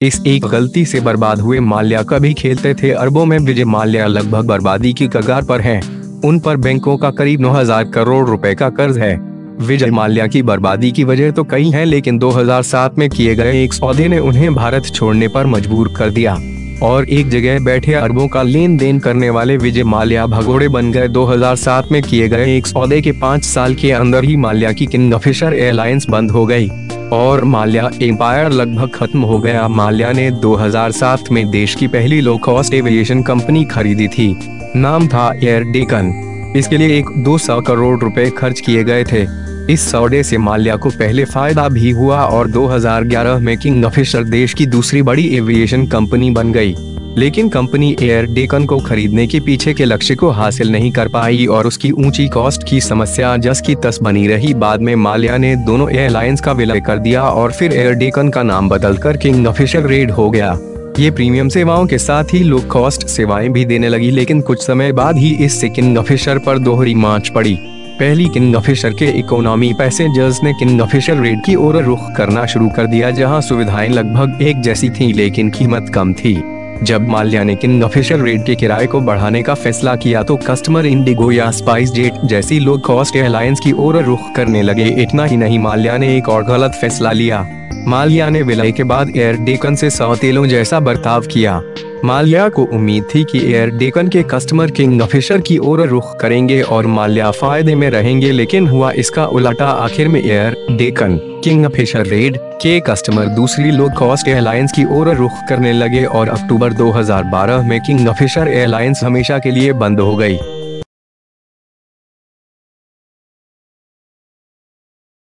इस एक गलती से बर्बाद हुए माल्या कभी खेलते थे अरबों में। विजय माल्या लगभग बर्बादी की कगार पर हैं। उन पर बैंकों का करीब 9,000 करोड़ रुपए का कर्ज है। विजय माल्या की बर्बादी की वजह तो कई हैं, लेकिन 2007 में किए गए एक सौदे ने उन्हें भारत छोड़ने पर मजबूर कर दिया और एक जगह बैठे अरबों का लेन देन करने वाले विजय माल्या भगोड़े बन गए। 2007 में किए गए एक सौदे के 5 साल के अंदर ही माल्या की किंगफिशर एयरलाइंस बंद हो गई और माल्या एम्पायर लगभग खत्म हो गया। माल्या ने 2007 में देश की पहली लो कॉस्ट एविएशन कंपनी खरीदी थी। नाम था एयर डेकन। इसके लिए 200 करोड़ रुपए खर्च किए गए थे। इस सौदे से माल्या को पहले फायदा भी हुआ और 2011 में किंगफिशर देश की दूसरी बड़ी एविएशन कंपनी बन गई। लेकिन कंपनी एयर डेकन को खरीदने के पीछे के लक्ष्य को हासिल नहीं कर पाई और उसकी ऊंची कॉस्ट की समस्या जस की तस बनी रही। बाद में माल्या ने दोनों एयरलाइंस का विलय कर दिया और फिर एयर डेकन का नाम बदलकर किंगफिशर रेड हो गया। ये प्रीमियम सेवाओं के साथ ही लो कॉस्ट सेवाएं भी देने लगी, लेकिन कुछ समय बाद ही इससे किंगफिशर पर दोहरी मांच पड़ी। पहली किंगफिशर के इकोनॉमी पैसेंजर्स ने किंगफिशर रेड की ओर रुख करना शुरू कर दिया, जहां सुविधाएं लगभग एक जैसी थीं लेकिन कीमत कम थी। जब माल्या ने किंगफिशर रेड के किराए को बढ़ाने का फैसला किया तो कस्टमर इंडिगो या स्पाइस जेट जैसी लो कॉस्ट एयरलाइंस की ओर रुख करने लगे। इतना ही नहीं, माल्या ने एक और गलत फैसला लिया। माल्या ने विलय के बाद एयर डेकन से सौतेलों जैसा बर्ताव किया। माल्या को उम्मीद थी कि एयर डेकन के कस्टमर किंगफिशर की ओर रुख करेंगे और माल्या फायदे में रहेंगे, लेकिन हुआ इसका उल्टा। आखिर में एयर डेकन किंगफिशर रेड के कस्टमर दूसरी लो कॉस्ट एयरलाइंस की ओर रुख करने लगे और अक्टूबर 2012 में किंगफिशर एयरलाइंस हमेशा के लिए बंद हो गई।